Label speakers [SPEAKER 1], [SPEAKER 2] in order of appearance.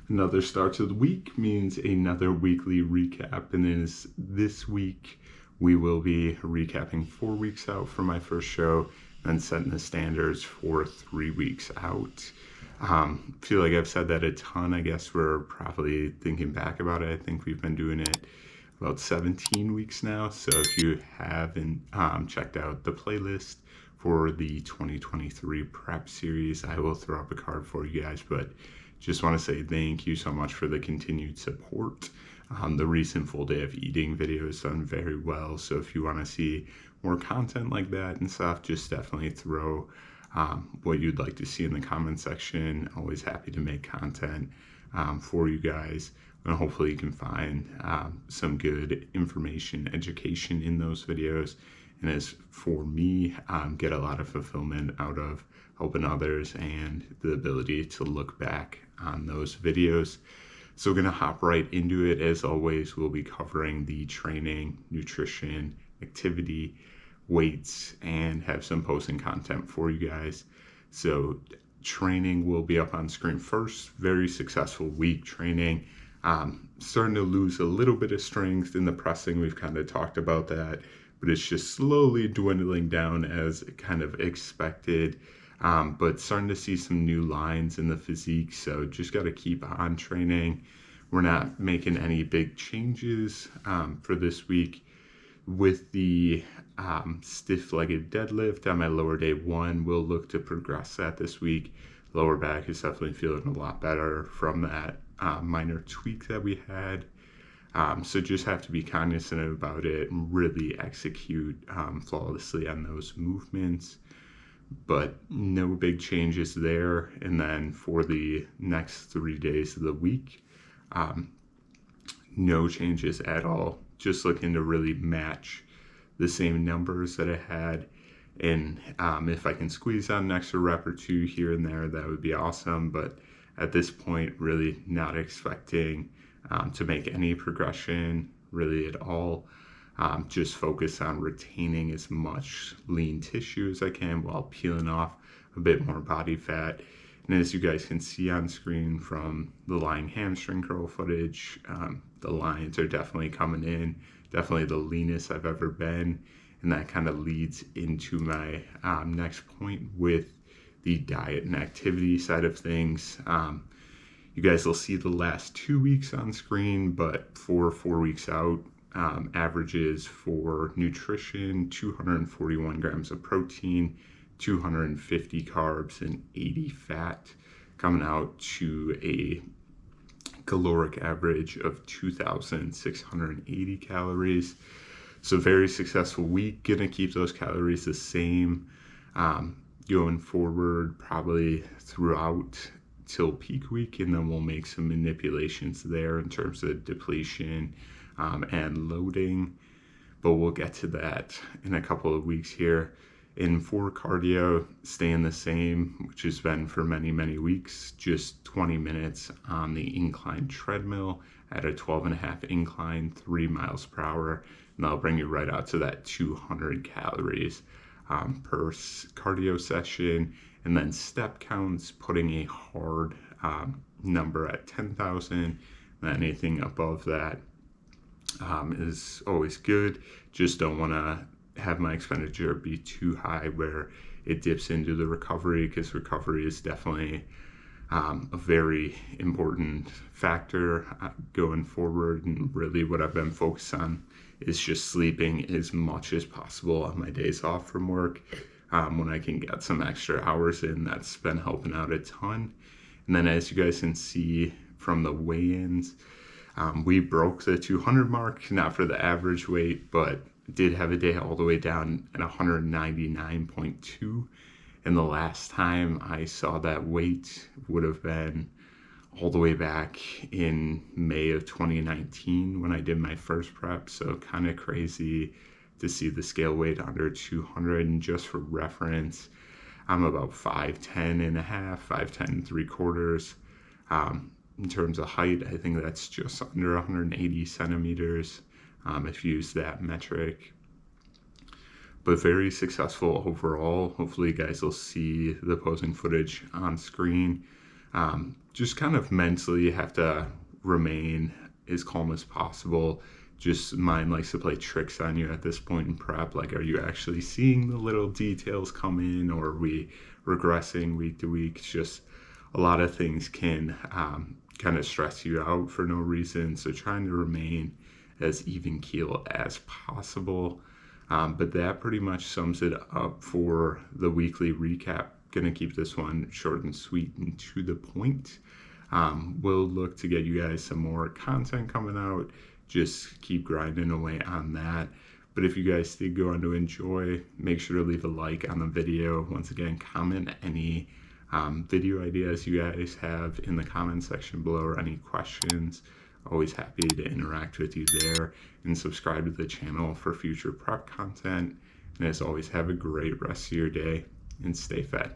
[SPEAKER 1] Another start to the week means another weekly recap, and this week we will be recapping 4 weeks out from my first show and setting the standards for 3 weeks out. Feel like I've said that a ton. I guess we're probably thinking back about it. I think we've been doing it about 17 weeks now. So if you haven't checked out the playlist for the 2023 prep series, I will throw up a card for you guys. But just want to say thank you so much for the continued support. The recent full day of eating video has done very well. So if you want to see more content like that and stuff, just definitely throw what you'd like to see in the comment section. Always happy to make content for you guys. And hopefully you can find some good information, education in those videos. And as for me, get a lot of fulfillment out of helping others and the ability to look back on those videos. So we're going to hop right into it. As always, we'll be covering the training, nutrition, activity, weights, and have some posting content for you guys. So training will be up on screen first. Very successful week training. Starting to lose a little bit of strength in the pressing. We've kind of talked about that, but it's just slowly dwindling down as kind of expected. But starting to see some new lines in the physique, so just got to keep on training. We're not making any big changes for this week. With the stiff-legged deadlift on my lower day one, we'll look to progress that this week. Lower back is definitely feeling a lot better from that minor tweak that we had. So just have to be cognizant about it and really execute flawlessly on those movements. But no big changes there. And then for the next 3 days of the week, no changes at all. Just looking to really match the same numbers that I had. And if I can squeeze out an extra rep or two here and there, that would be awesome. But at this point, really not expecting to make any progression really at all. Just focus on retaining as much lean tissue as I can while peeling off a bit more body fat. And as you guys can see on screen from the lying hamstring curl footage, the lines are definitely coming in, definitely the leanest I've ever been. And that kind of leads into my next point with the diet and activity side of things. You guys will see the last 2 weeks on screen, but for 4 weeks out, averages for nutrition, 241 grams of protein, 250 carbs, and 80 fat, coming out to a caloric average of 2,680 calories. So very successful week. Gonna keep those calories the same going forward, probably throughout till peak week, and then we'll make some manipulations there in terms of depletion and loading, but we'll get to that in a couple of weeks here. And for cardio, staying the same, which has been for many weeks, just 20 minutes on the incline treadmill at a 12.5 incline, 3 miles per hour, and that'll bring you right out to that 200 calories per cardio session. And then step counts, putting a hard number at 10,000, and anything above that is always good. Just don't want to have my expenditure be too high where it dips into the recovery, because recovery is definitely a very important factor going forward. And really what I've been focused on is just sleeping as much as possible on my days off from work. When I can get some extra hours in, that's been helping out a ton. And then as you guys can see from the weigh-ins, we broke the 200 mark, not for the average weight, but did have a day all the way down at 199.2. And the last time I saw that weight would have been all the way back in May of 2019 when I did my first prep. So kind of crazy to see the scale weight under 200. And just for reference, I'm about 5'10 and a half, 5'10 and 3/4. In terms of height, I think that's just under 180 centimeters if you use that metric. But very successful overall. Hopefully you guys will see the posing footage on screen. Just kind of mentally you have to remain as calm as possible. Just mind likes to play tricks on you at this point in prep. Like, are you actually seeing the little details come in, or are we regressing week to week? It's just a lot of things can kind of stress you out for no reason. So trying to remain as even keel as possible. But that pretty much sums it up for the weekly recap. Gonna keep this one short and sweet and to the point. We'll look to get you guys some more content coming out. Just keep grinding away on that. But if you guys did go on to enjoy, make sure to leave a like on the video. Once again, comment any video ideas you guys have in the comment section below, or any questions. Always happy to interact with you there, and subscribe to the channel for future prep content. And as always, have a great rest of your day and stay fed.